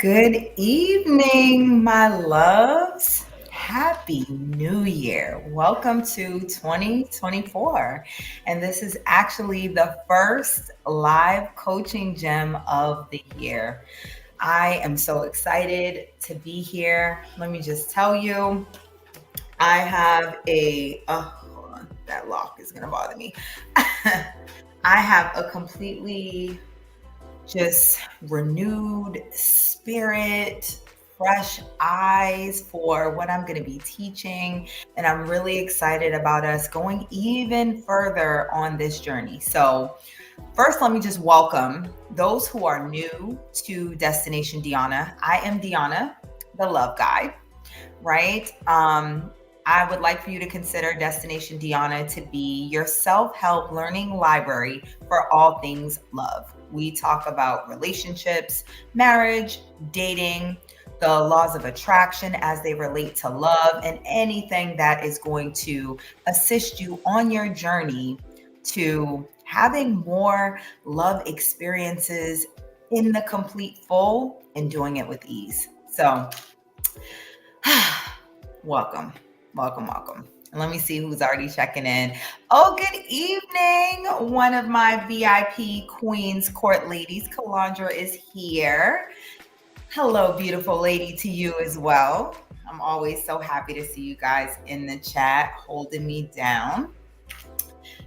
Good evening, my loves. Happy New Year. Welcome to 2024. And this is actually the first live coaching gem of the year. I am so excited to be here. Let me just tell you, I have hold on, that lock is going to bother me. I have a completely just renewed spirit, fresh eyes for what I'm going to be teaching. And I'm really excited about us going even further on this journey. So, first, let me just welcome those who are new to Destination Deanna. I am Deanna, the love guide, right? I would like for you to consider Destination Deanna to be your self help learning library for all things love. We talk about relationships, marriage, dating, the laws of attraction as they relate to love, and anything that is going to assist you on your journey to having more love experiences in the complete full and doing it with ease. So, welcome. Welcome. And let me see who's already checking in. Oh, good evening. One of my VIP Queens Court ladies, Kalandra, is here. Hello, beautiful lady, to you as well. I'm always so happy to see you guys in the chat holding me down.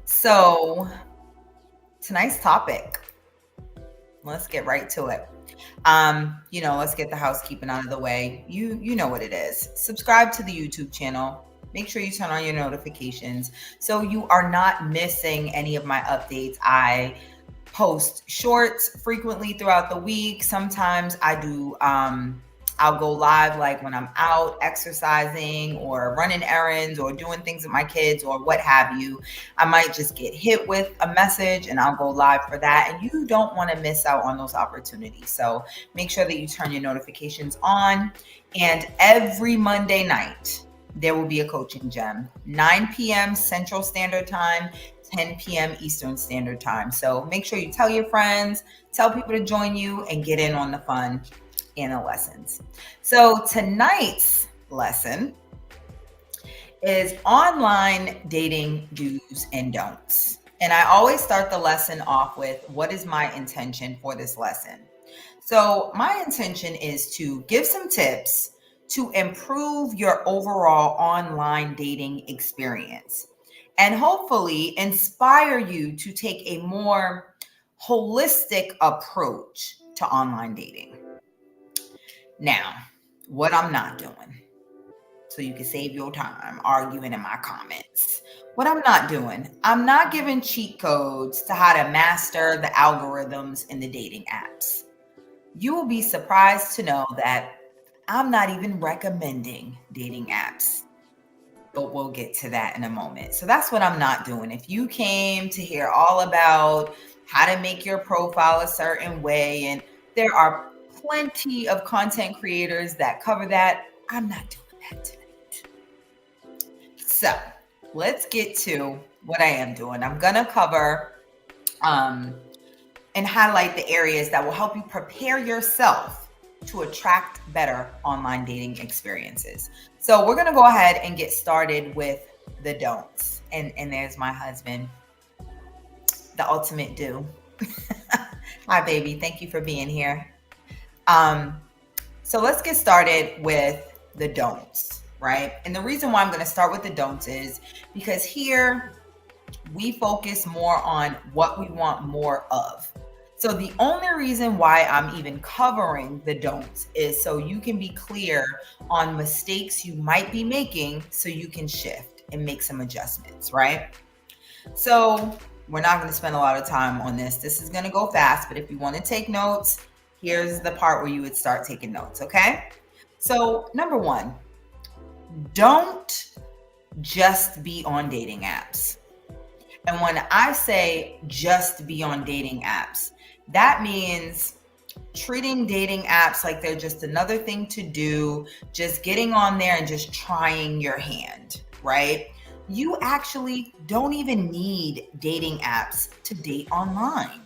So, tonight's topic, let's get right to it. Let's get the housekeeping out of the way. You know what it is. Subscribe to the YouTube channel. Make sure you turn on your notifications so you are not missing any of my updates. I post shorts frequently throughout the week. Sometimes I do I'll go live like when I'm out exercising or running errands or doing things with my kids or what have you. I might just get hit with a message and I'll go live for that. And you don't want to miss out on those opportunities. So make sure that you turn your notifications on. And every Monday night, there will be a coaching gem, 9 p.m. Central Standard Time, 10 p.m. Eastern Standard Time. So make sure you tell your friends, tell people to join you and get in on the fun and the lessons. So tonight's lesson is online dating do's and don'ts. And I always start the lesson off with what is my intention for this lesson. So my intention is to give some tips to improve your overall online dating experience and hopefully inspire you to take a more holistic approach to online dating. Now, what I'm not doing, so you can save your time arguing in my comments. What I'm not doing, I'm not giving cheat codes to how to master the algorithms in the dating apps. You will be surprised to know that I'm not even recommending dating apps, but we'll get to that in a moment. So that's what I'm not doing. If you came to hear all about how to make your profile a certain way, and there are plenty of content creators that cover that, I'm not doing that tonight. So let's get to what I am doing. I'm going to cover and highlight the areas that will help you prepare yourself to attract better online dating experiences. So we're going to go ahead and get started with the don'ts. And there's my husband, the ultimate do. Hi, baby. Thank you for being here. So let's get started with the don'ts, right? And the reason why I'm going to start with the don'ts is because here we focus more on what we want more of. So the only reason why I'm even covering the don'ts is so you can be clear on mistakes you might be making so you can shift and make some adjustments, right? So we're not going to spend a lot of time on this. This is going to go fast, but if you want to take notes, here's the part where you would start taking notes, okay? So number one, don't just be on dating apps. And when I say just be on dating apps, that means treating dating apps like they're just another thing to do, just getting on there and just trying your hand, right? You actually don't even need dating apps to date online.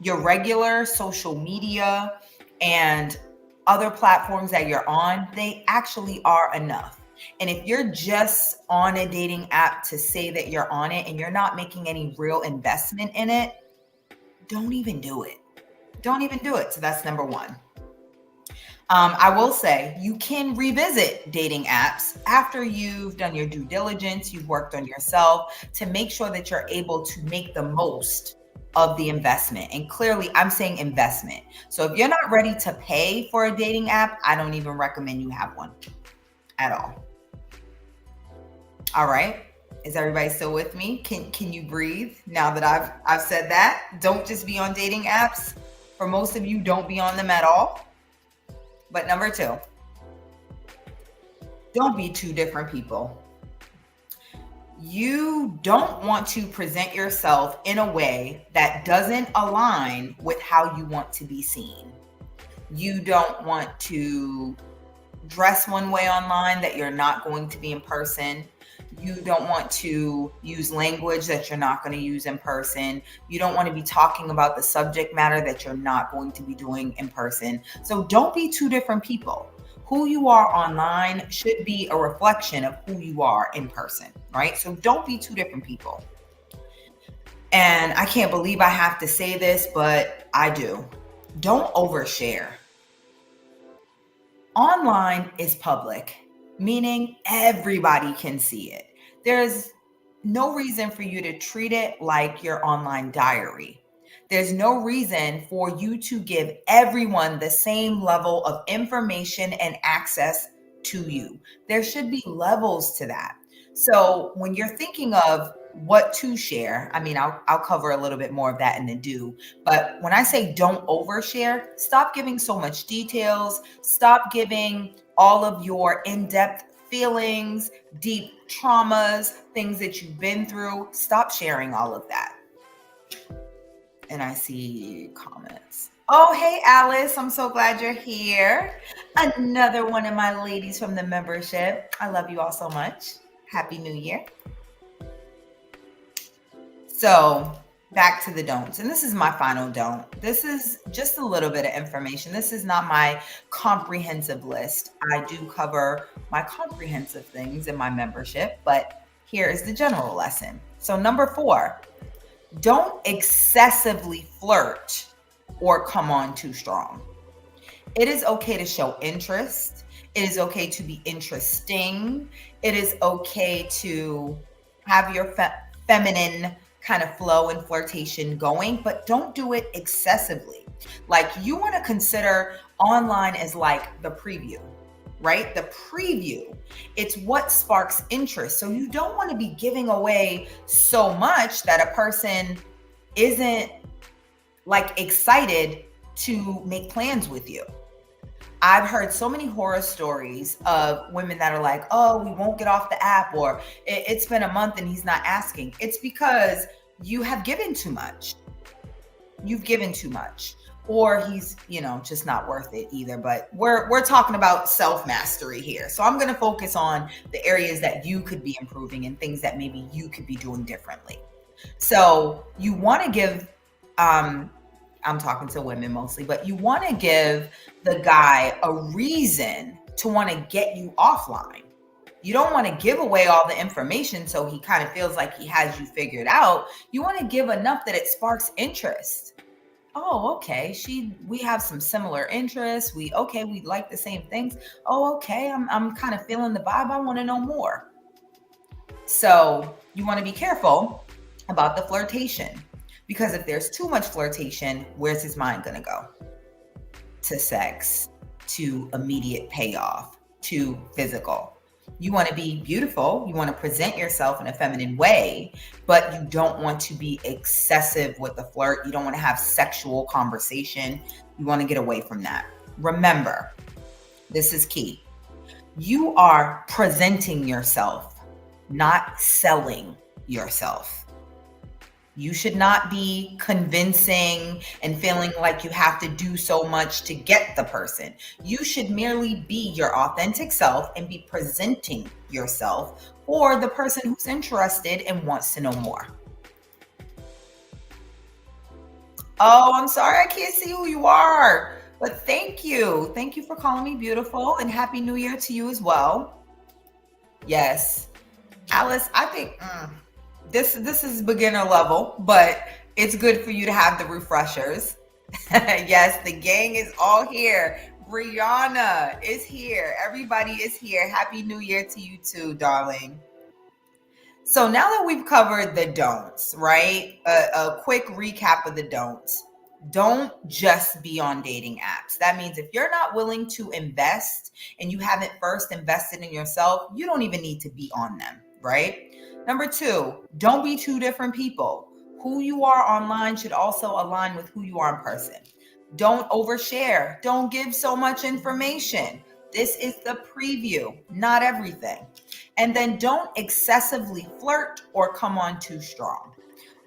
Your regular social media and other platforms that you're on, they actually are enough. And if you're just on a dating app to say that you're on it and you're not making any real investment in it, don't even do it. Don't even do it. So that's number one. I will say you can revisit dating apps after you've done your due diligence, you've worked on yourself to make sure that you're able to make the most of the investment. And clearly, I'm saying investment. So if you're not ready to pay for a dating app, I don't even recommend you have one at all. All right. Is everybody still with me? Can you breathe now that I've said that? Don't just be on dating apps. For most of you, don't be on them at all. But number two, don't be two different people. You don't want to present yourself in a way that doesn't align with how you want to be seen. You don't want to dress one way online that you're not going to be in person. You don't want to use language that you're not going to use in person. You don't want to be talking about the subject matter that you're not going to be doing in person. So don't be two different people. Who you are online should be a reflection of who you are in person, right? So don't be two different people. And I can't believe I have to say this, but I do. Don't overshare. Online is public, meaning everybody can see it. There's no reason for you to treat it like your online diary. There's no reason for you to give everyone the same level of information and access to you. There should be levels to that. So when you're thinking of what to share, I mean, I'll cover a little bit more of that in the do. But when I say don't overshare, stop giving so much details. Stop giving all of your in-depth feelings, deep traumas, things that you've been through. Stop sharing all of that. And I see comments. Oh, hey, Alice. I'm so glad you're here. Another one of my ladies from the membership. I love you all so much. Happy New Year. So back to the don'ts. And this is my final don't. This is just a little bit of information. This is not my comprehensive list. I do cover my comprehensive things in my membership, but here is the general lesson. So number 4, don't excessively flirt or come on too strong. It is okay to show interest. It is okay to be interesting. It is okay to have your feminine kind of flow and flirtation going, but don't do it excessively. Like, you want to consider online as like the preview, right? The preview. It's what sparks interest. So you don't want to be giving away so much that a person isn't like excited to make plans with you. I've heard so many horror stories of women that are like, oh, we won't get off the app, or it's been a month and he's not asking. It's because you have given too much. You've given too much, or he's, just not worth it either. But we're talking about self-mastery here. So I'm going to focus on the areas that you could be improving and things that maybe you could be doing differently. So you want to give, I'm talking to women mostly, but you want to give the guy a reason to want to get you offline. You don't want to give away all the information so he kind of feels like he has you figured out. You want to give enough that it sparks interest. Oh, okay. We have some similar interests. We like the same things. Oh, okay. I'm kind of feeling the vibe. I want to know more. So you want to be careful about the flirtation. Because if there's too much flirtation, where's his mind going to go? To sex, to immediate payoff, to physical. You want to be beautiful. You want to present yourself in a feminine way, but you don't want to be excessive with the flirt. You don't want to have sexual conversation. You want to get away from that. Remember, this is key. You are presenting yourself, not selling yourself. You should not be convincing and feeling like you have to do so much to get the person. You should merely be your authentic self and be presenting yourself for the person who's interested and wants to know more. Oh, I'm sorry, I can't see who you are. But thank you. Thank you for calling me beautiful, and happy new year to you as well. Yes. Alice, I think this is beginner level, but it's good for you to have the refreshers. Yes, the gang is all here. Brianna is here. Everybody is here. Happy New Year to you too, darling. So now that we've covered the don'ts, right? A quick recap of the don'ts. Don't just be on dating apps. That means if you're not willing to invest and you haven't first invested in yourself, you don't even need to be on them, right? Number two, don't be two different people. Who you are online should also align with who you are in person. Don't overshare. Don't give so much information. This is the preview, not everything. And then don't excessively flirt or come on too strong.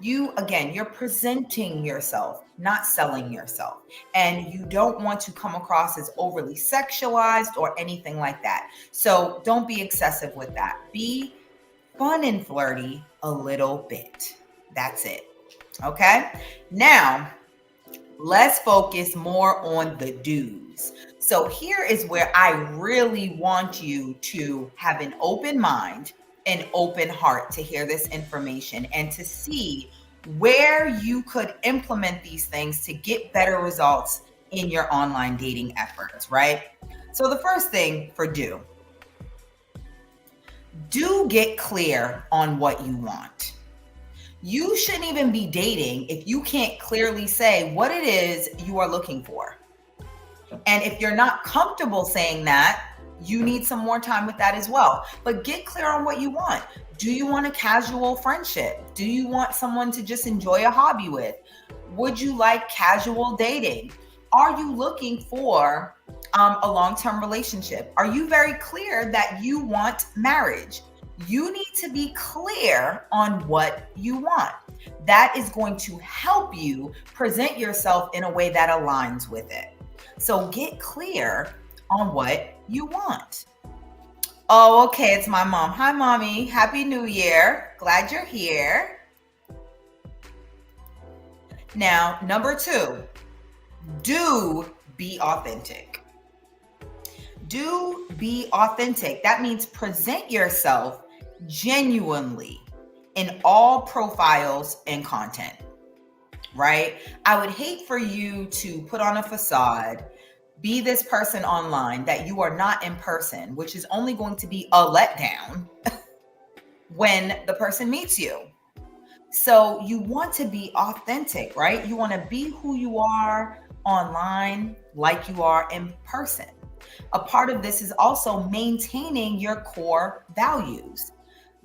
You're presenting yourself, not selling yourself. And you don't want to come across as overly sexualized or anything like that. So don't be excessive with that. Be fun and flirty a little bit. That's it. Okay. Now, let's focus more on the do's. So here is where I really want you to have an open mind, an open heart to hear this information and to see where you could implement these things to get better results in your online dating efforts, right? So the first thing for do get clear on what you want. You shouldn't even be dating if you can't clearly say what it is you are looking for. And if you're not comfortable saying that, you need some more time with that as well. But get clear on what you want. Do you want a casual friendship? Do you want someone to just enjoy a hobby with? Would you like casual dating? Are you looking for a long-term relationship? Are you very clear that you want marriage? You need to be clear on what you want. That is going to help you present yourself in a way that aligns with it. So get clear on what you want. Oh, okay. It's my mom. Hi, mommy. Happy New Year. Glad you're here. Now, number two, do be authentic. Do be authentic. That means present yourself genuinely in all profiles and content, right? I would hate for you to put on a facade, be this person online that you are not in person, which is only going to be a letdown when the person meets you. So you want to be authentic, right? You want to be who you are online like you are in person. A part of this is also maintaining your core values.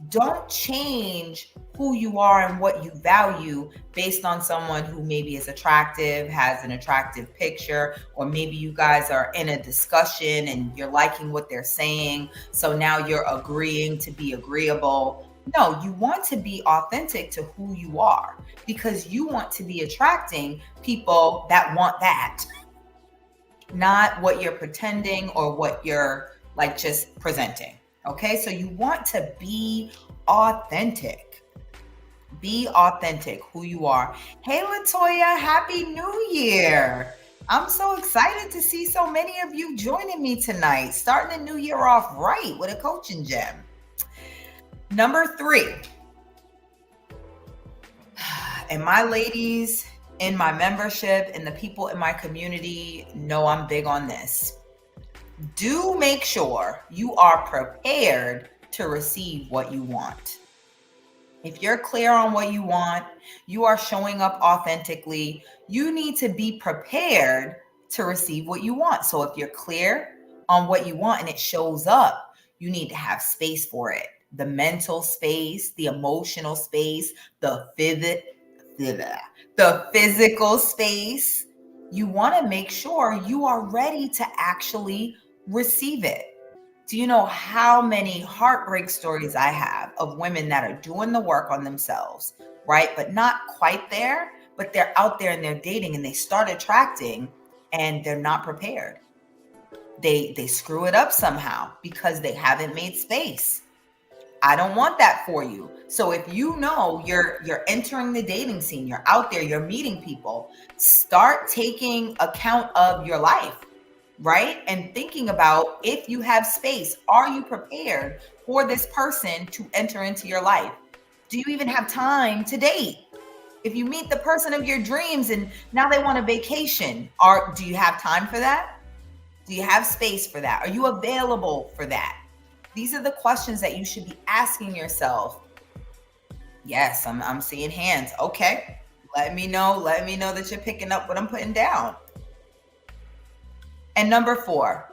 Don't change who you are and what you value based on someone who maybe is attractive, has an attractive picture, or maybe you guys are in a discussion and you're liking what they're saying. So now you're agreeing to be agreeable. No, you want to be authentic to who you are because you want to be attracting people that want that, not what you're pretending or what you're like just presenting. Okay, so you want to be authentic. Be authentic who you are. Hey, Latoya, Happy New Year. I'm so excited to see so many of you joining me tonight, starting the new year off right with a coaching gem. Number three, and my ladies in my membership and the people in my community know I'm big on this. Do make sure you are prepared to receive what you want. If you're clear on what you want, you are showing up authentically, you need to be prepared to receive what you want. So if you're clear on what you want and it shows up, you need to have space for it. The mental space, the emotional space, the physical space. You want to make sure you are ready to actually receive it. Do you know how many heartbreak stories I have of women that are doing the work on themselves, right? But not quite there, but they're out there and they're dating and they start attracting and they're not prepared. They screw it up somehow because they haven't made space. I don't want that for you. So if you know you're entering the dating scene, you're out there, you're meeting people, start taking account of your life, right? And thinking about, if you have space, are you prepared for this person to enter into your life? Do you even have time to date? If you meet the person of your dreams and now they want a vacation, do you have time for that? Do you have space for that? Are you available for that? These are the questions that you should be asking yourself. Yes, I'm seeing hands. Okay. Let me know that you're picking up what I'm putting down. And number 4,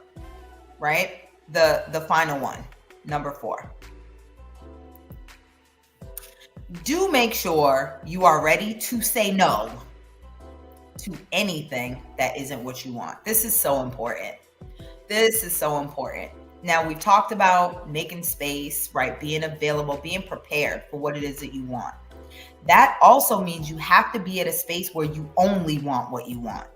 right? The final one. Number 4. Do make sure you are ready to say no to anything that isn't what you want. This is so important. This is so important. Now, we've talked about making space, right? Being available, being prepared for what it is that you want. That also means you have to be at a space where you only want what you want.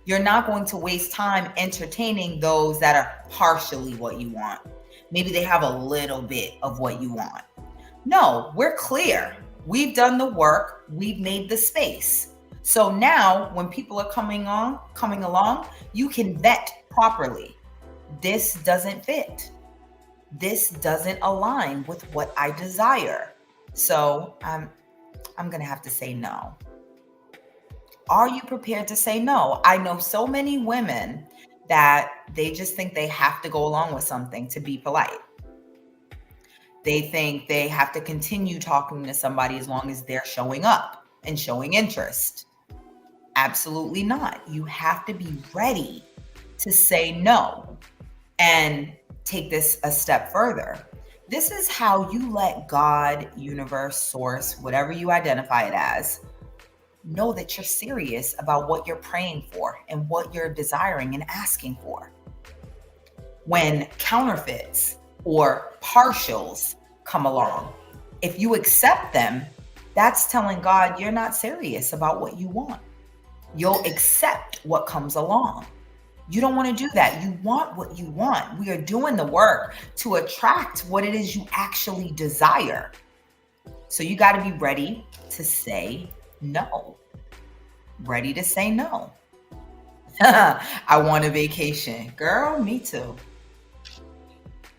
You're not going to waste time entertaining those that are partially what you want. Maybe they have a little bit of what you want. No, we're clear. We've done the work. We've made the space. So now when people are coming along, you can vet properly. This doesn't fit. This doesn't align with what I desire. So I'm going to have to say no. Are you prepared to say no? I know so many women that they just think they have to go along with something to be polite. They think they have to continue talking to somebody as long as they're showing up and showing interest. Absolutely not. You have to be ready to say no and take this a step further. This is how you let God, universe, source, whatever you identify it as, know that you're serious about what you're praying for and what you're desiring and asking for. When counterfeits or partials come along, if you accept them, that's telling God you're not serious about what you want. You'll accept what comes along. You don't want to do that. You want what you want. We are doing the work to attract what it is you actually desire. So you got to be ready to say no. Ready to say no. I want a vacation. Girl, me too.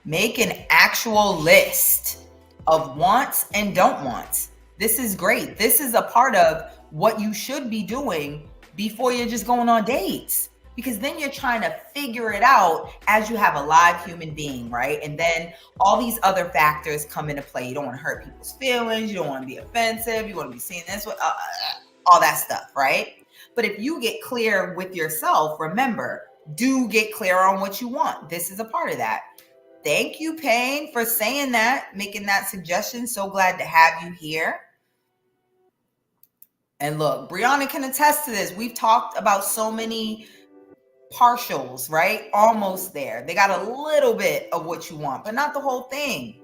Make an actual list of wants and don't wants. This is great. This is a part of what you should be doing before you're just going on dates. Because then you're trying to figure it out as you have a live human being, right? And then all these other factors come into play. You don't want to hurt people's feelings. You don't want to be offensive. You want to be seen this way, all that stuff, right? But if you get clear with yourself, remember, do get clear on what you want. This is a part of that. Thank you, Payne, for saying that, making that suggestion. So glad to have you here. And look, Brianna can attest to this. We've talked about so many partials, right? Almost there. They got a little bit of what you want, but not the whole thing.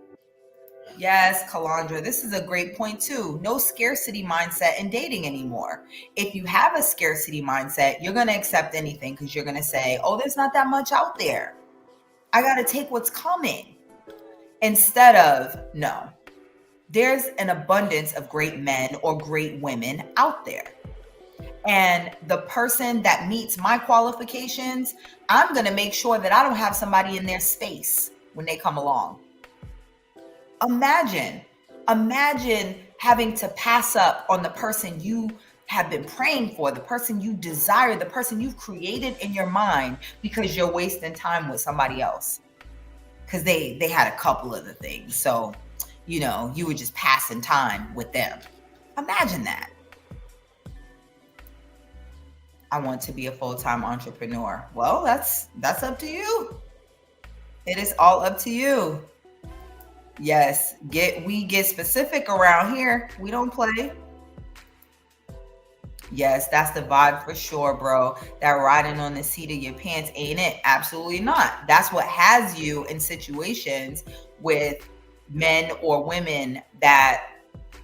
Yes, Kalandra, this is a great point too. No scarcity mindset in dating anymore. If you have a scarcity mindset, you're going to accept anything because you're going to say, oh, there's not that much out there. I got to take what's coming. Instead of, no, there's an abundance of great men or great women out there. And the person that meets my qualifications, I'm going to make sure that I don't have somebody in their space when they come along. Imagine having to pass up on the person you have been praying for, the person you desire, the person you've created in your mind because you're wasting time with somebody else. Because they had a couple of the things. So, you were just passing time with them. Imagine that. I want to be a full-time entrepreneur. Well, that's up to you. It is all up to you. Yes, we get specific around here. We don't play. Yes, that's the vibe for sure, bro. That riding on the seat of your pants, ain't it? Absolutely not. That's what has you in situations with men or women that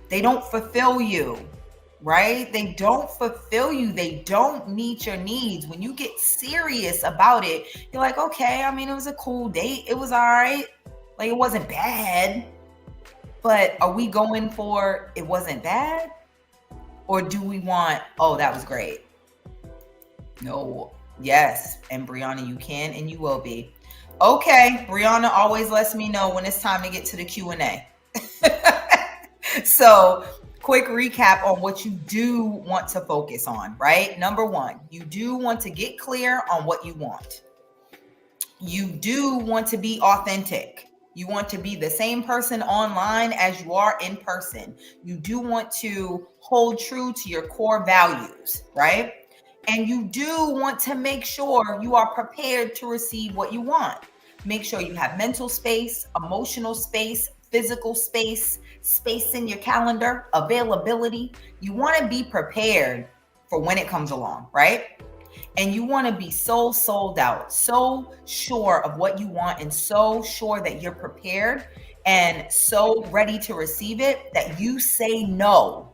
they don't fulfill you, right? They don't fulfill you. They don't meet your needs. When you get serious about it, you're like, okay, I mean, it was a cool date. It was all right. Like, it wasn't bad. But are we going for it wasn't bad? Or do we want, oh, that was great? No. Yes. And Brianna, you can and you will be. Okay. Brianna always lets me know when it's time to get to the Q&A. So quick recap on what you do want to focus on, right? Number one, you do want to get clear on what you want. You do want to be authentic. You want to be the same person online as you are in person. You do want to hold true to your core values, right? And you do want to make sure you are prepared to receive what you want. Make sure you have mental space, emotional space, physical space, space in your calendar, availability. You want to be prepared for when it comes along, right? And you want to be so sold out, so sure of what you want, and so sure that you're prepared and so ready to receive it that you say no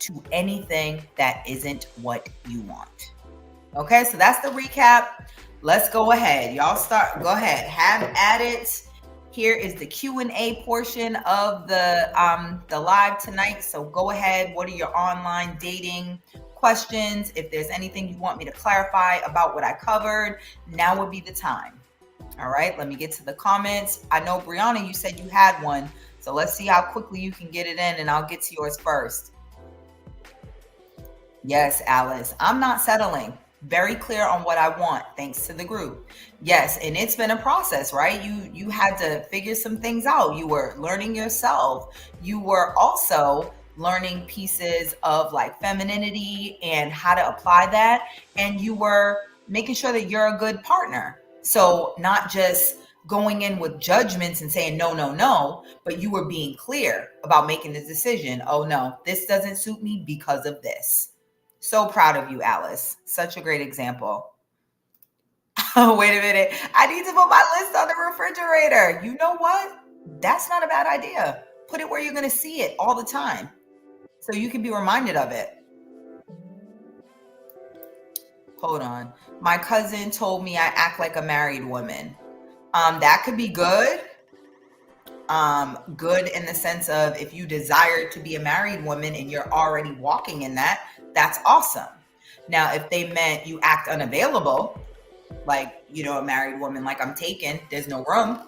to anything that isn't what you want. Okay, so that's the recap. Let's go ahead. Y'all go ahead. Have at it. Here is the Q&A portion of the live tonight. So go ahead. What are your online dating questions? If there's anything you want me to clarify about what I covered, now would be the time. All right, let me get to the comments. I know, Brianna, you said you had one. So let's see how quickly you can get it in, and I'll get to yours first. Yes, Alice, I'm not settling. Very clear on what I want, thanks to the group. Yes, and it's been a process, right? You had to figure some things out. You were learning yourself. You were also learning pieces of like femininity and how to apply that. And you were making sure that you're a good partner. So not just going in with judgments and saying no, no, no, but you were being clear about making the decision. Oh no, this doesn't suit me because of this. So proud of you, Alice. Such a great example. Oh, wait a minute. I need to put my list on the refrigerator. You know what? That's not a bad idea. Put it where you're going to see it all the time so you can be reminded of it. Hold on. My cousin told me I act like a married woman. That could be good. Good in the sense of if you desire to be a married woman and you're already walking in that, that's awesome. Now, if they meant you act unavailable, like, you know, a married woman, like I'm taken, there's no room.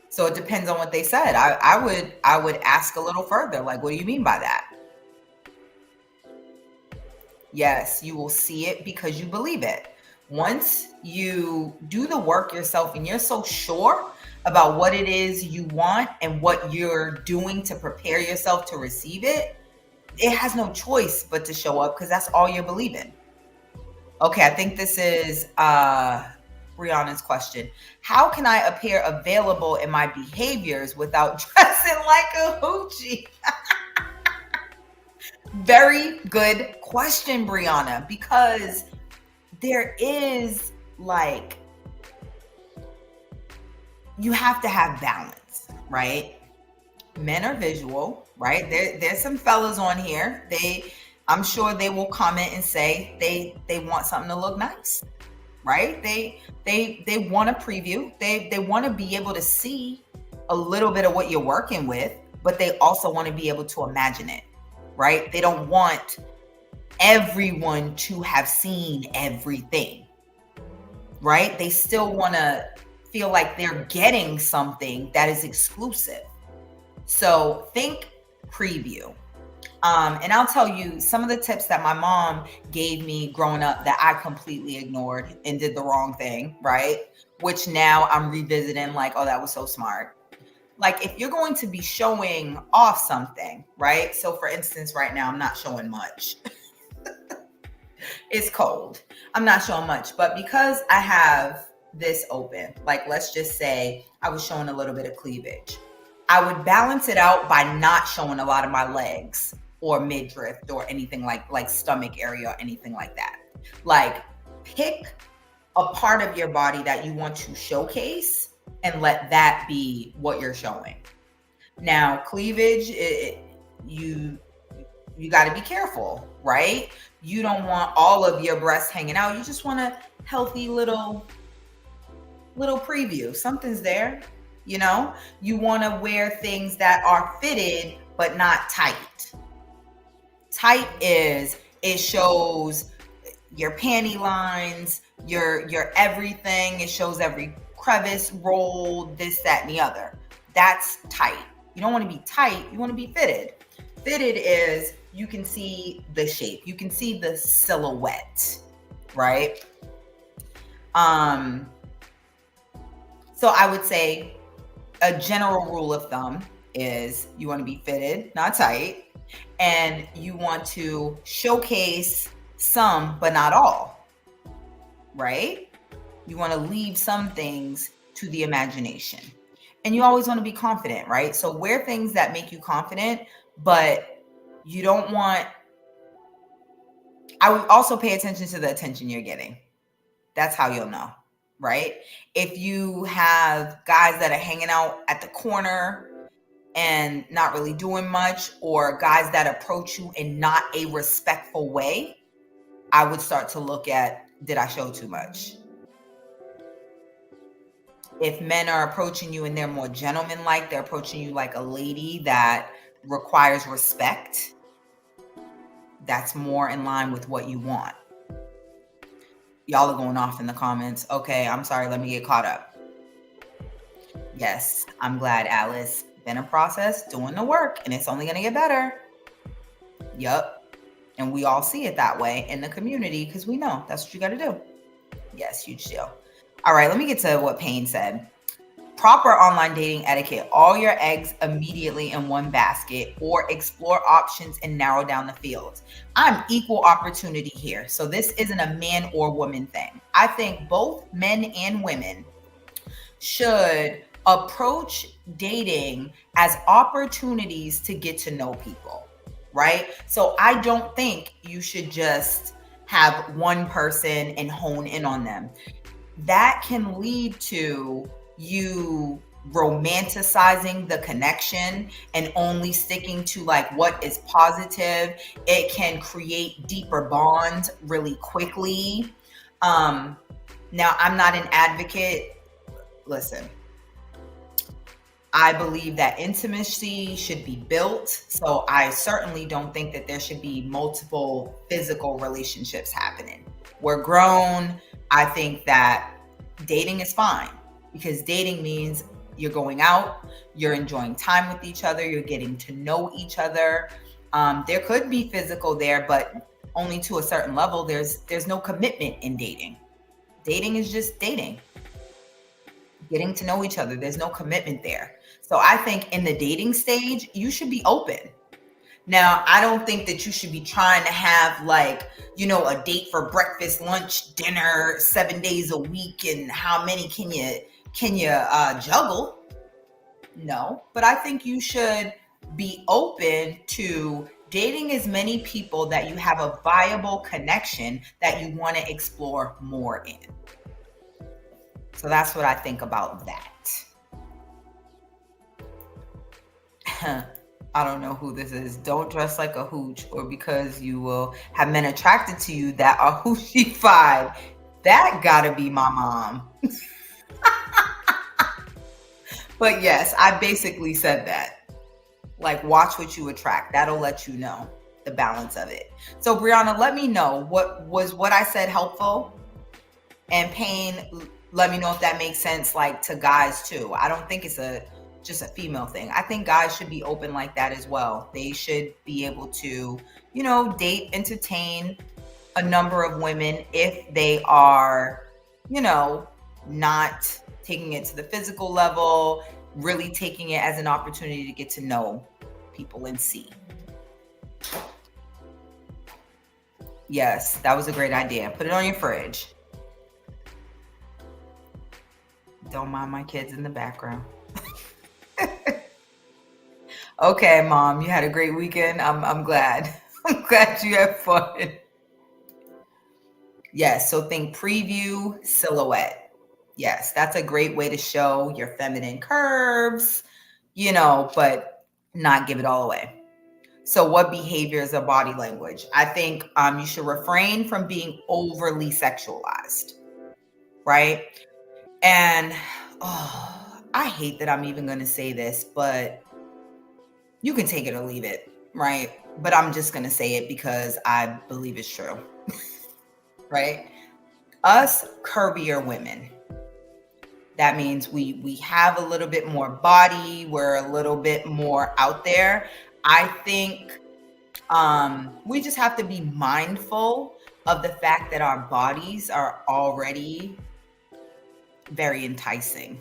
So it depends on what they said. I would ask a little further. Like, what do you mean by that? Yes, you will see it because you believe it. Once you do the work yourself and you're so sure about what it is you want and what you're doing to prepare yourself to receive it, it has no choice but to show up because that's all you're believing. Okay, I think this is Brianna's question. How can I appear available in my behaviors without dressing like a hoochie? Very good question, Brianna, because there is like, you have to have balance, right? Men are visual, right? There's some fellas on here. I'm sure they will comment and say they want something to look nice, right? They want a preview. They want to be able to see a little bit of what you're working with, but they also want to be able to imagine it, right? They don't want everyone to have seen everything, right? They still want to feel like they're getting something that is exclusive. So think preview. And I'll tell you some of the tips that my mom gave me growing up that I completely ignored and did the wrong thing, right? Which now I'm revisiting like, oh, that was so smart. Like if you're going to be showing off something, right? So for instance, right now, I'm not showing much. It's cold. I'm not showing much, but because I have this open, like let's just say I was showing a little bit of cleavage, I would balance it out by not showing a lot of my legs or midriff or anything like stomach area or anything like that. Like pick a part of your body that you want to showcase and let that be what you're showing. Now, cleavage, you got to be careful, right? You don't want all of your breasts hanging out. You just want a healthy little preview. Something's there. You know, you want to wear things that are fitted but not tight. Tight is, it shows your panty lines, your everything. It shows every crevice, roll, this, that, and the other. That's tight. You don't want to be tight. You want to be fitted. Fitted is you can see the shape. You can see the silhouette, right? So I would say a general rule of thumb is you want to be fitted, not tight, and you want to showcase some, but not all, right? You want to leave some things to the imagination. And you always want to be confident, right? So wear things that make you confident, but you don't want, I would also pay attention to the attention you're getting. That's how you'll know, right? If you have guys that are hanging out at the corner and not really doing much, or guys that approach you in not a respectful way, I would start to look at, did I show too much? If men are approaching you and they're more gentleman-like, they're approaching you like a lady that requires respect, that's more in line with what you want. Y'all are going off in the comments. Okay, I'm sorry. Let me get caught up. Yes, I'm glad, Alice. Been a process, doing the work, and it's only going to get better. Yup. And we all see it that way in the community because we know that's what you got to do. Yes, huge deal. All right, let me get to what Payne said. Proper online dating etiquette. All your eggs immediately in one basket, or explore options and narrow down the fields. I'm equal opportunity here. So this isn't a man or woman thing. I think both men and women should approach dating as opportunities to get to know people, right? So I don't think you should just have one person and hone in on them. That can lead to you romanticizing the connection and only sticking to like what is positive. It can create deeper bonds really quickly. Now, I'm not an advocate. Listen, I believe that intimacy should be built. So I certainly don't think that there should be multiple physical relationships happening. We're grown. I think that dating is fine, because dating means you're going out, you're enjoying time with each other, you're getting to know each other. There could be physical there, but only to a certain level. There's no commitment in dating. Dating is just dating, getting to know each other. There's no commitment there. So I think in the dating stage, you should be open. Now, I don't think that you should be trying to have like, you know, a date for breakfast, lunch, dinner, 7 days a week, and how many can you juggle? No, but I think you should be open to dating as many people that you have a viable connection that you want to explore more in. So that's what I think about that. I don't know who this is. Don't dress like a hooch, or because you will have men attracted to you that are hooshy-fied. That gotta be my mom. But yes, I basically said that. Like, watch what you attract. That'll let you know the balance of it. So Brianna, let me know, what I said helpful? And Payne, let me know if that makes sense, like, to guys too. I don't think it's just a female thing. I think guys should be open like that as well. They should be able to, you know, date, entertain a number of women if they are, you know, not taking it to the physical level, really taking it as an opportunity to get to know people and see. Yes, that was a great idea. Put it on your fridge. Don't mind my kids in the background. Okay, Mom, you had a great weekend. I'm glad. I'm glad you had fun. Yes, so think preview, silhouette. Yes, that's a great way to show your feminine curves, you know, but not give it all away. So what behaviors are body language? I think you should refrain from being overly sexualized, right? And I hate that I'm even going to say this, but you can take it or leave it, right? But I'm just going to say it because I believe it's true, right? Us curvier women, that means we have a little bit more body, we're a little bit more out there. I think we just have to be mindful of the fact that our bodies are already very enticing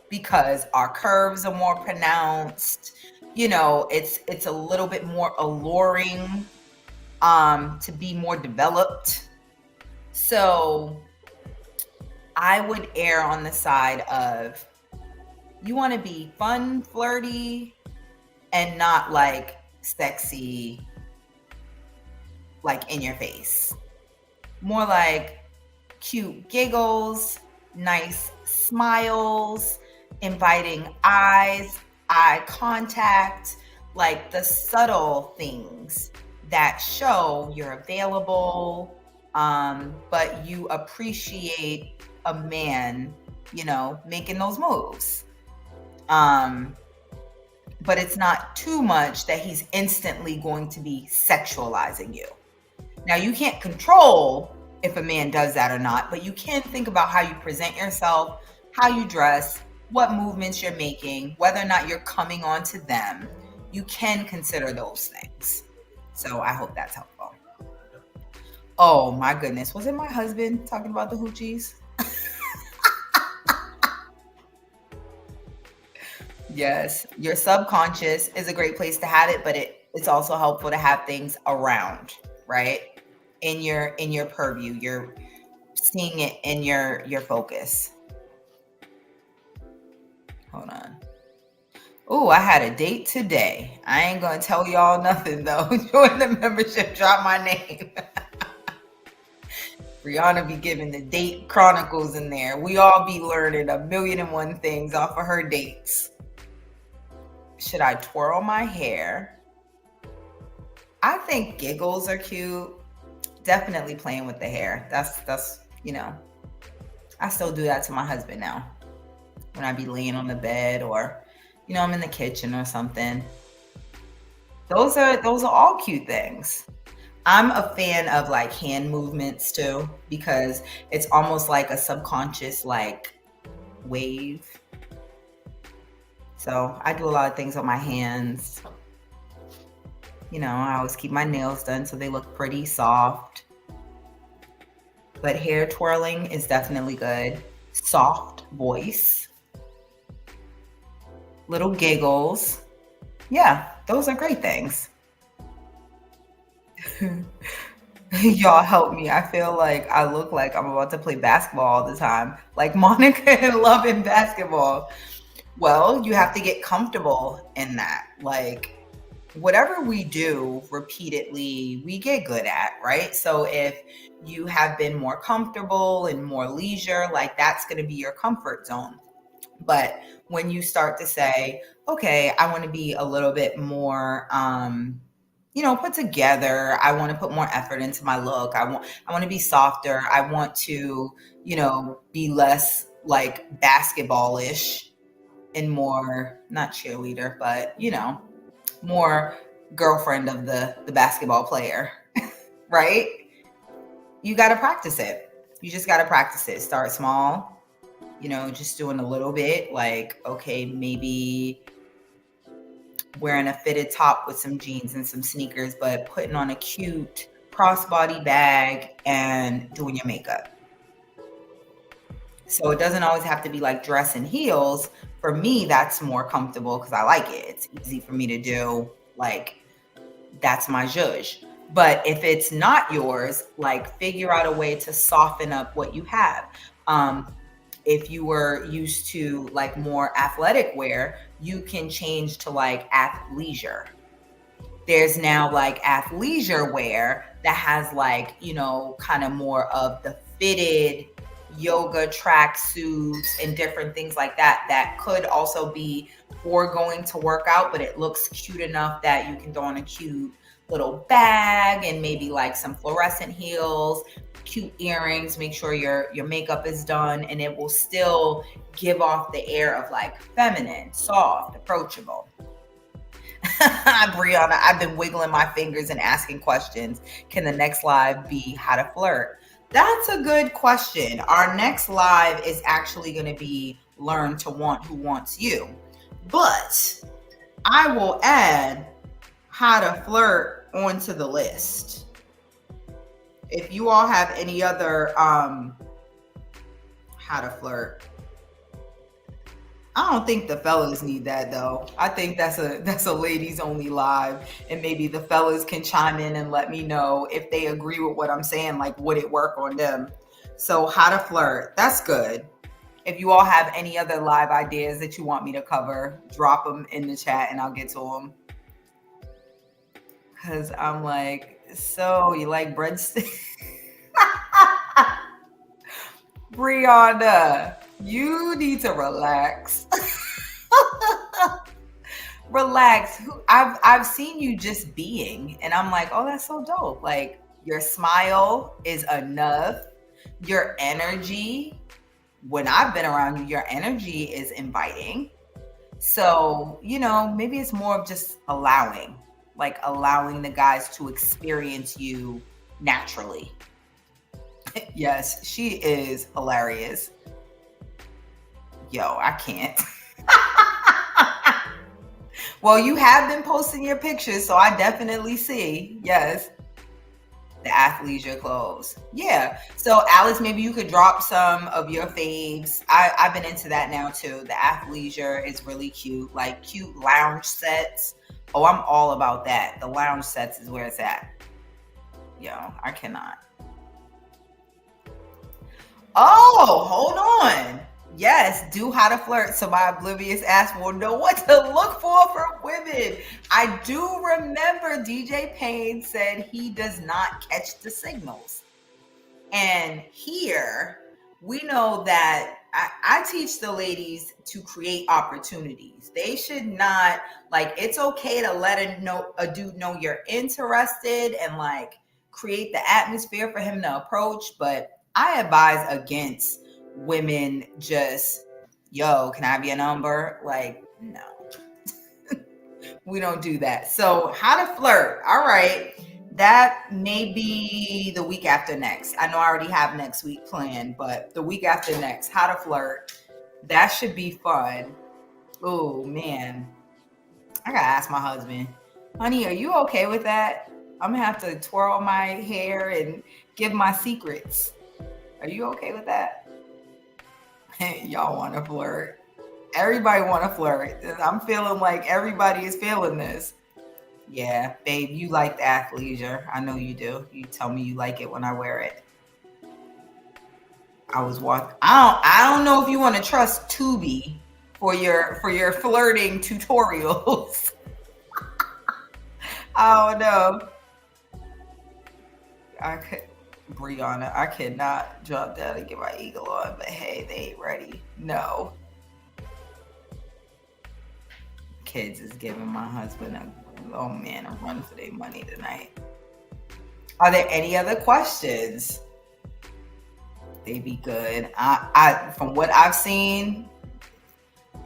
because our curves are more pronounced. It's a little bit more alluring to be more developed. So I would err on the side of, you want to be fun, flirty, and not like sexy, like in your face. More like cute giggles, nice smiles, inviting eyes, eye contact, like the subtle things that show you're available, but you appreciate a man, making those moves. But it's not too much that he's instantly going to be sexualizing you. Now, you can't control if a man does that or not, but you can think about how you present yourself, how you dress, what movements you're making, whether or not you're coming on to them. You can consider those things. So I hope that's helpful. Oh my goodness. Was it my husband talking about the hoochies? Yes, your subconscious is a great place to have it, but it's also helpful to have things around, right? In your purview, you're seeing it in your focus. Hold on. Oh, I had a date today. I ain't gonna tell y'all nothing though. Join the membership, drop my name. Brianna be giving the date chronicles in there. We all be learning 1,000,001 things off of her dates. Should I twirl my hair? I think giggles are cute. Definitely playing with the hair. That's I still do that to my husband now. When I be laying on the bed or, I'm in the kitchen or something. Those are all cute things. I'm a fan of like hand movements too, because it's almost like a subconscious like wave. So I do a lot of things with my hands. I always keep my nails done so they look pretty soft. But hair twirling is definitely good. Soft voice. Little giggles. Yeah, those are great things. Y'all help me. I feel like I look like I'm about to play basketball all the time. Like Monica and Love in basketball. Well, you have to get comfortable in that. Like, whatever we do repeatedly, we get good at, right? So if you have been more comfortable and more leisure, like that's going to be your comfort zone. But when you start to say, okay, I want to be a little bit more, put together. I want to put more effort into my look. I want to be softer. I want to, be less like basketball-ish and more, not cheerleader, but, more girlfriend of the basketball player, right? You got to practice it. You just got to practice it. Start small, just doing a little bit, like, okay, maybe wearing a fitted top with some jeans and some sneakers, but putting on a cute crossbody bag and doing your makeup. So it doesn't always have to be like dress and heels. For me, that's more comfortable because I like it. It's easy for me to do. Like, that's my zhuzh. But if it's not yours, like figure out a way to soften up what you have. If you were used to like more athletic wear, you can change to like athleisure. There's now like athleisure wear that has like, kind of more of the fitted yoga track suits and different things like that, that could also be for going to work out, but it looks cute enough that you can throw on a cute little bag and maybe like some fluorescent heels. cute earrings, make sure your makeup is done, and it will still give off the air of like feminine, soft, approachable. Brianna, I've been wiggling my fingers and asking questions. Can the next live be how to flirt? That's a good question. Our next live is actually going to be learn to want who wants you. But I will add how to flirt onto the list. If you all have any other how to flirt, I don't think the fellas need that though. I think that's a ladies only live, and maybe the fellas can chime in and let me know if they agree with what I'm saying, like would it work on them. So how to flirt, that's good. If you all have any other live ideas that you want me to cover, drop them in the chat and I'll get to them. Cause I'm like, so you like breadsticks? Brianna, you need to relax. Relax. I've seen you just being, and I'm like, oh, that's so dope. Like your smile is enough. Your energy, when I've been around you, your energy is inviting. So, maybe it's more of just allowing the guys to experience you naturally. Yes, she is hilarious. Yo, I can't. Well, you have been posting your pictures, so I definitely see. Yes. The athleisure clothes. Yeah. So Alice, maybe you could drop some of your faves. I've been into that now too. The athleisure is really cute, like cute lounge sets. Oh, I'm all about that. The lounge sets is where it's at. Yo, I cannot. Oh, hold on. Yes, do how to flirt so my oblivious ass will know what to look for from women. I do remember DJ Payne said he does not catch the signals. And here we know that I teach the ladies to create opportunities. They should not, like, it's okay to let a dude know you're interested and like create the atmosphere for him to approach. But I advise against women just, yo, can I have your number? Like, no, we don't do that. So how to flirt. All right. That may be the week after next. I know I already have next week planned, but the week after next, how to flirt. That should be fun. Oh man. I gotta ask my husband, honey, are you okay with that? I'm gonna have to twirl my hair and give my secrets. Are you okay with that? Y'all want to flirt. Everybody want to flirt. I'm feeling like everybody is feeling this. Yeah, babe, you like the athleisure. I know you do. You tell me you like it when I wear it. I was walking. I don't know if you want to trust Tubi for your flirting tutorials. I don't know. Brianna, I cannot drop down and get my eagle on, but hey, they ain't ready. No. Kids is giving my husband a run for their money tonight. Are there any other questions? They be good. I from what I've seen,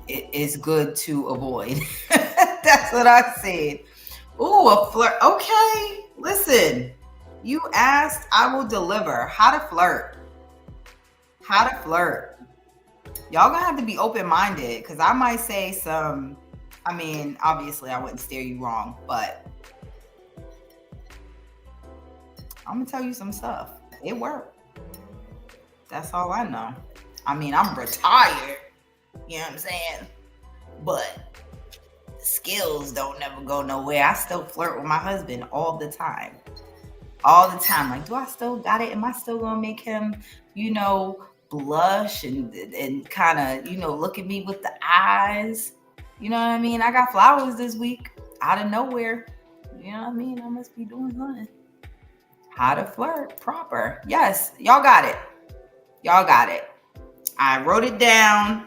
it is good to avoid. That's what I've seen. Ooh, a flirt. Okay, listen. You asked, I will deliver. How to flirt. How to flirt. Y'all gonna have to be open-minded because I might say some, obviously I wouldn't steer you wrong, but I'm gonna tell you some stuff. It worked. That's all I know. I'm retired. You know what I'm saying? But skills don't never go nowhere. I still flirt with my husband all the time. All the time. Like, do I still got it? Am I still gonna make him, blush and kind of, look at me with the eyes? You know what I mean? I got flowers this week out of nowhere. You know what I mean? I must be doing something. How to flirt proper. Yes, y'all got it. Y'all got it. I wrote it down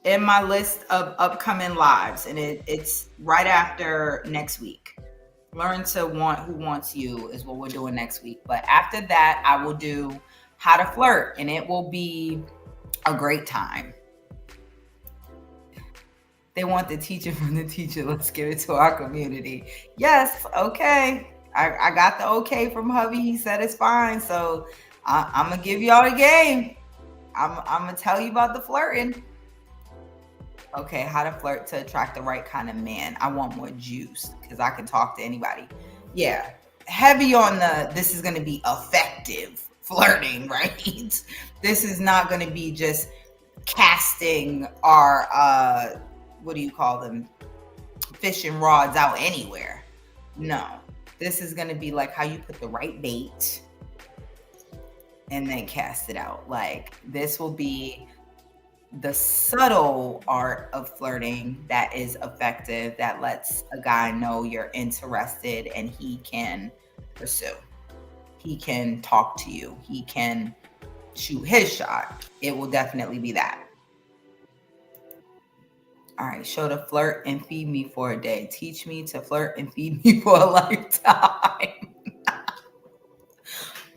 in my list of upcoming lives, and it's right after next week. Learn to want who wants you is what we're doing next week. But after that, I will do how to flirt, and it will be a great time. They want the teacher from the teacher. Let's give it to our community. Yes, okay. I got the okay from hubby. He said it's fine. So I'm gonna give y'all a game. I'm gonna tell you about the flirting. Okay, how to flirt to attract the right kind of man. I want more juice because I can talk to anybody. Yeah, heavy on the this is gonna be effective flirting, right? This is not gonna be just casting our what do you call them, fishing rods out anywhere. No, this is going to be like how you put the right bait and then cast it out. Like this will be the subtle art of flirting that is effective, that lets a guy know you're interested and he can pursue, he can talk to you, he can shoot his shot. It will definitely be that. All right, show to flirt and feed me for a day. Teach me to flirt and feed me for a lifetime.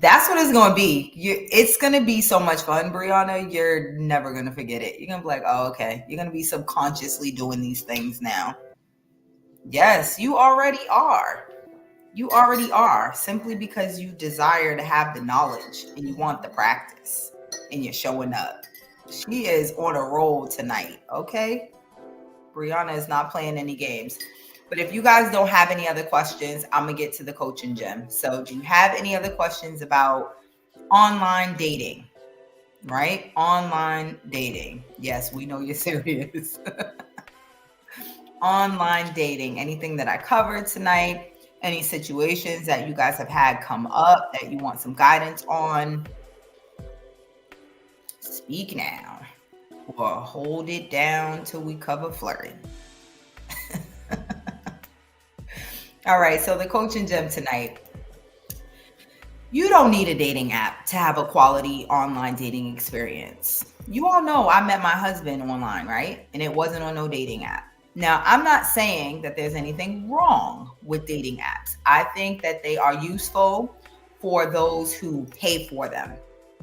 That's what it's going to be. It's going to be so much fun, Brianna. You're never going to forget it. You're going to be like, oh, okay. You're going to be subconsciously doing these things now. Yes, you already are. You already are, simply because you desire to have the knowledge and you want the practice and you're showing up. She is on a roll tonight, okay? Brianna is not playing any games. But if you guys don't have any other questions, I'm going to get to the coaching gym. So do you have any other questions about online dating? Right? Online dating. Yes, we know you're serious. Online dating. Anything that I covered tonight? Any situations that you guys have had come up that you want some guidance on? Speak now. Or hold it down till we cover flirting. All right, so the coaching gym tonight. You don't need a dating app to have a quality online dating experience. You all know I met my husband online, right? And it wasn't on no dating app. Now, I'm not saying that there's anything wrong with dating apps. I think that they are useful for those who pay for them.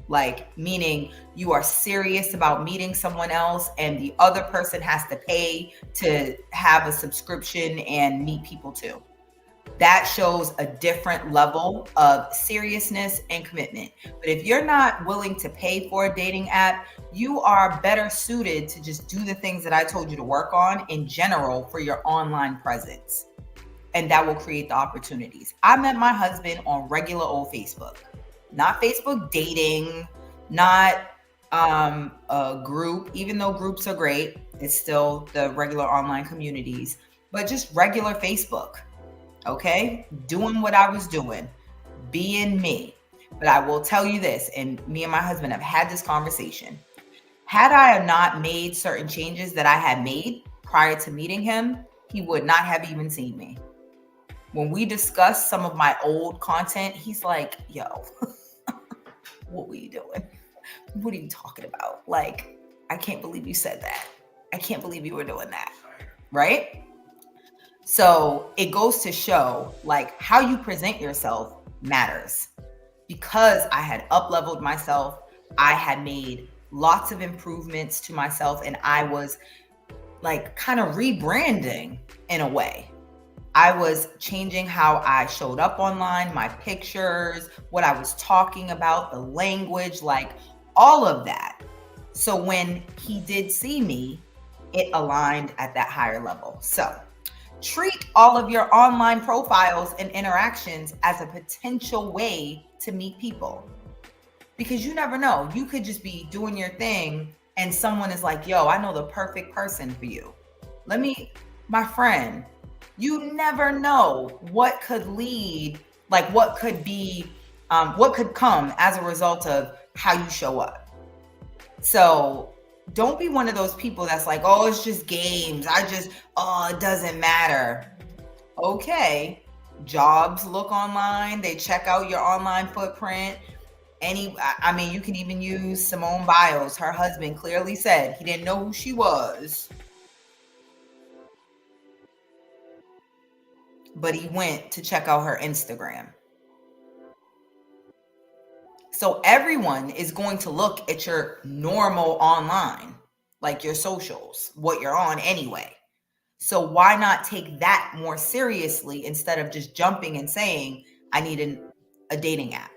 Like, meaning you are serious about meeting someone else and the other person has to pay to have a subscription and meet people too. That shows a different level of seriousness and commitment. But if you're not willing to pay for a dating app, you are better suited to just do the things that I told you to work on in general for your online presence. And that will create the opportunities. I met my husband on regular old Facebook, not Facebook dating, not a group, even though groups are great. It's still the regular online communities, but just regular Facebook. Okay, doing what I was doing, being me. But I will tell you this, and me and my husband have had this conversation. Had I not made certain changes that I had made prior to meeting him, he would not have even seen me. When we discussed some of my old content, he's like, yo, what were you doing? What are you talking about? Like, I can't believe you said that. I can't believe you were doing that. Right? So it goes to show, like, how you present yourself matters. Because I had up-leveled myself, I had made lots of improvements to myself, and I was like kind of rebranding in a way. I was changing how I showed up online, my pictures, what I was talking about, the language, like all of that. So when he did see me, it aligned at that higher level. So treat all of your online profiles and interactions as a potential way to meet people. Because you never know. You could just be doing your thing and someone is like, yo, I know the perfect person for you. My friend, you never know what could lead, like what could be, what could come as a result of how you show up. So don't be one of those people that's like, oh, it's just games. It doesn't matter. Okay. Jobs look online. They check out your online footprint. You can even use Simone Biles. Her husband clearly said he didn't know who she was. but he went to check out her Instagram. So everyone is going to look at your normal online, like your socials, what you're on anyway. So why not take that more seriously instead of just jumping and saying, I need a dating app?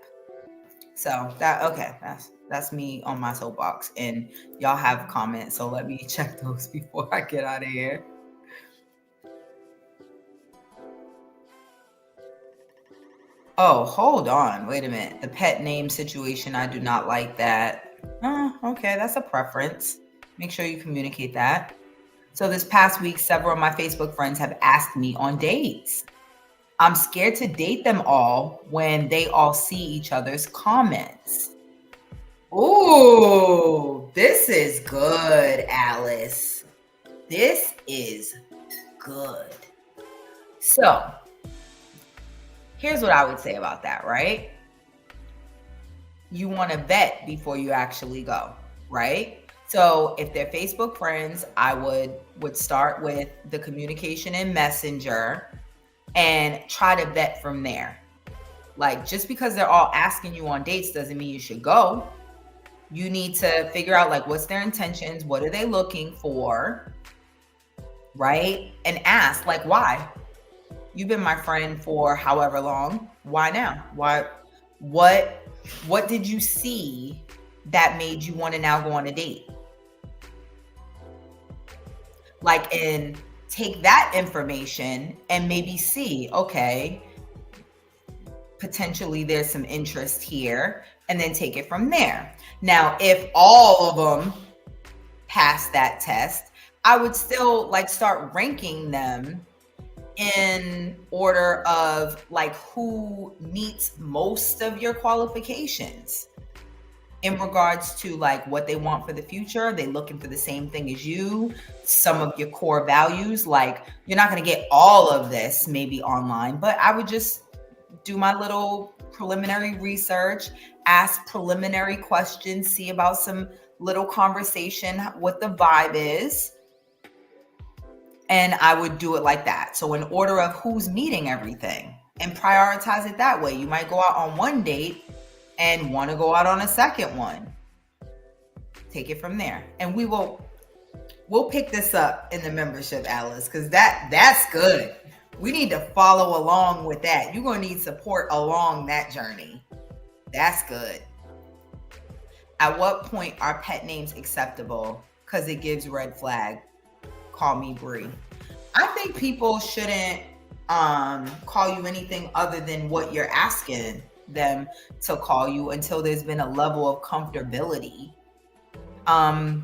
So that's me on my soapbox, and y'all have comments. So let me check those before I get out of here. Oh, hold on. Wait a minute. The pet name situation, I do not like that. Oh, okay. That's a preference. Make sure you communicate that. So this past week, several of my Facebook friends have asked me on dates. I'm scared to date them all when they all see each other's comments. Ooh, this is good, Alice. This is good. So here's what I would say about that, right? You want to vet before you actually go, right? So if they're Facebook friends, I would start with the communication in Messenger and try to vet from there. Like, just because they're all asking you on dates doesn't mean you should go. You need to figure out, like, what's their intentions, what are they looking for, right? And ask, like, why? You've been my friend for however long. Why now? Why? What did you see that made you want to now go on a date? Like, and take that information and maybe see, okay, potentially there's some interest here, and then take it from there. Now, if all of them pass that test, I would still like start ranking them in order of like who meets most of your qualifications in regards to like what they want for the future. Are they looking for the same thing as you? Some of your core values, like you're not going to get all of this maybe online, but I would just do my little preliminary research, ask preliminary questions, see about some little conversation, what the vibe is. And I would do it like that. So in order of who's meeting everything and prioritize it that way. You might go out on one date and want to go out on a second one. Take it from there. And we'll pick this up in the membership, Alice, because that's good. We need to follow along with that. You're going to need support along that journey. That's good. At what point are pet names acceptable? Because it gives red flag. Call me Bree. I think people shouldn't call you anything other than what you're asking them to call you until there's been a level of comfortability. I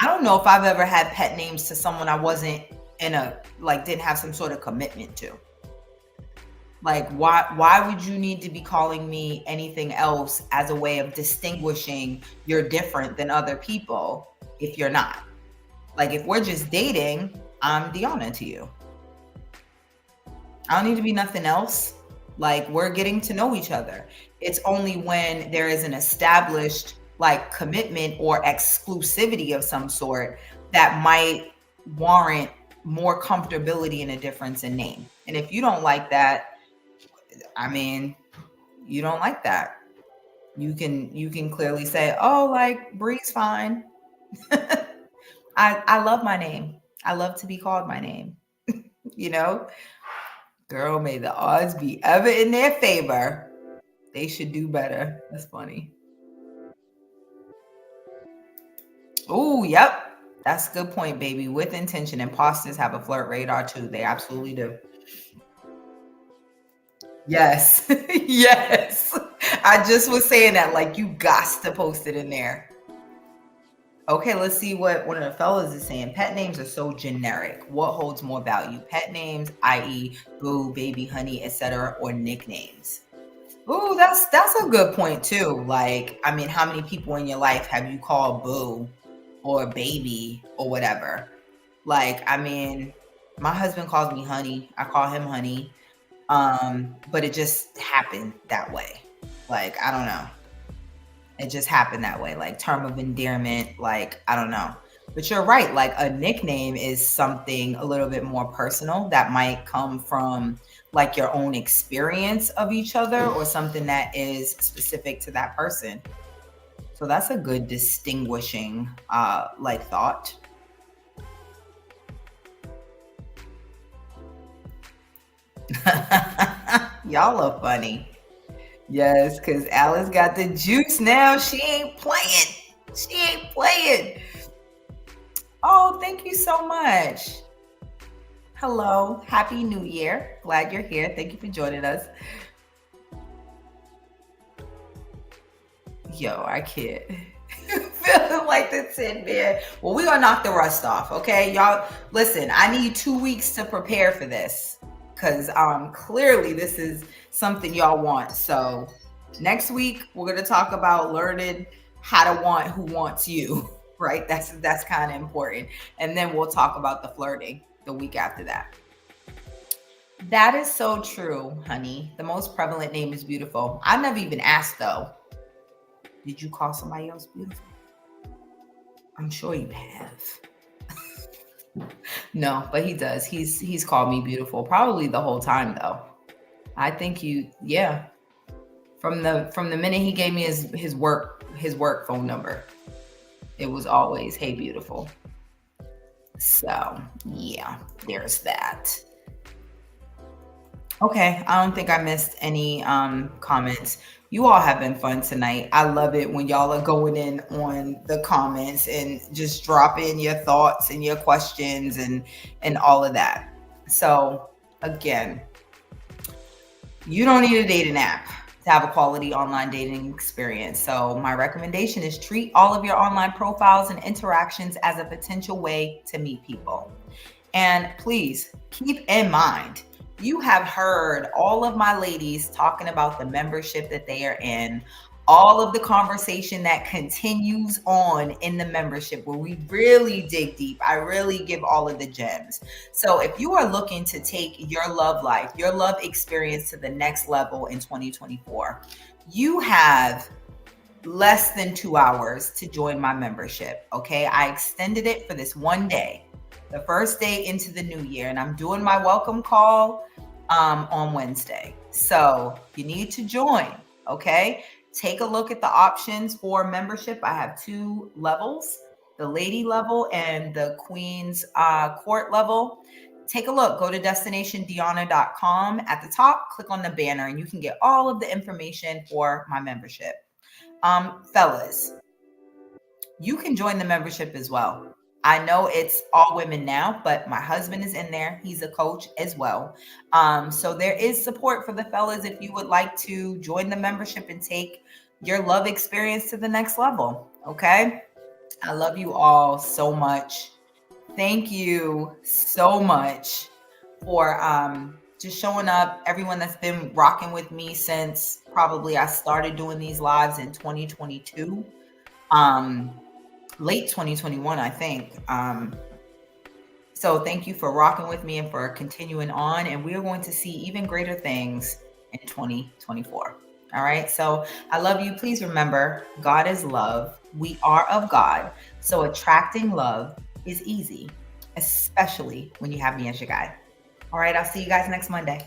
don't know if I've ever had pet names to someone I wasn't didn't have some sort of commitment to. Like, why would you need to be calling me anything else as a way of distinguishing you're different than other people if you're not? Like, if we're just dating, I'm Deanna to you. I don't need to be nothing else. Like, we're getting to know each other. It's only when there is an established like commitment or exclusivity of some sort that might warrant more comfortability in a difference in name. And if you don't like that, I mean, you don't like that. You can clearly say, oh, like Bree's fine. I love my name. I love to be called my name. You know, girl, may the odds be ever in their favor. They should do better. That's funny. Oh, yep. That's a good point, baby. With intention, imposters have a flirt radar too. They absolutely do. Yes. Yes. I just was saying that, like, you got to post it in there. Okay, let's see what one of the fellas is saying. Pet names are so generic. What holds more value? Pet names, i.e., boo, baby, honey, etc., or nicknames? Ooh, that's a good point too. Like, I mean, how many people in your life have you called boo or baby or whatever? Like, I mean, my husband calls me honey. I call him honey. But it just happened that way. Like, I don't know. It just happened that way. Like, term of endearment, like, I don't know. But you're right, like a nickname is something a little bit more personal that might come from like your own experience of each other or something that is specific to that person. So that's a good distinguishing like thought. Y'all are funny. Yes, because Alice got the juice now. She ain't playing. She ain't playing. Oh, thank you so much. Hello. Happy New Year. Glad you're here. Thank you for joining us. Yo, I can't. Feeling like the Tin Man. Well, we're gonna knock the rust off, okay? Y'all listen, I need 2 weeks to prepare for this. Cause clearly this is something y'all want. So next week we're gonna talk about learning how to want who wants you, right? That's kind of important. And then we'll talk about the flirting the week after that. That is so true, honey. The most prevalent name is beautiful. I never even asked though. Did you call somebody else beautiful? I'm sure you have. No, but he does. He's called me beautiful probably the whole time though. I think yeah. From the minute he gave me his work phone number, it was always hey beautiful. So, yeah, there's that. Okay, I don't think I missed any comments. You all have been fun tonight. I love it when y'all are going in on the comments and just drop in your thoughts and your questions and all of that. So, again, you don't need a dating app to have a quality online dating experience. So, my recommendation is treat all of your online profiles and interactions as a potential way to meet people. And please keep in mind, you have heard all of my ladies talking about the membership that they are in, all of the conversation that continues on in the membership where we really dig deep. I really give all of the gems. So if you are looking to take your love life, your love experience to the next level in 2024, you have less than 2 hours to join my membership. Okay. I extended it for this one day, the first day into the new year, and I'm doing my welcome call on Wednesday. So you need to join. Okay. Take a look at the options for membership. I have 2 levels, the lady level and the Queen's court level. Take a look. Go to destinationdiana.com. At the top, click on the banner and you can get all of the information for my membership. Fellas, you can join the membership as well. I know it's all women now, but my husband is in there. He's a coach as well. So there is support for the fellas if you would like to join the membership and take your love experience to the next level. Okay. I love you all so much. Thank you so much for just showing up. Everyone that's been rocking with me since probably I started doing these lives in 2022. Late 2021, I think. So thank you for rocking with me and for continuing on. And we are going to see even greater things in 2024. All right. So I love you. Please remember, God is love. We are of God. So attracting love is easy, especially when you have me as your guide. All right. I'll see you guys next Monday.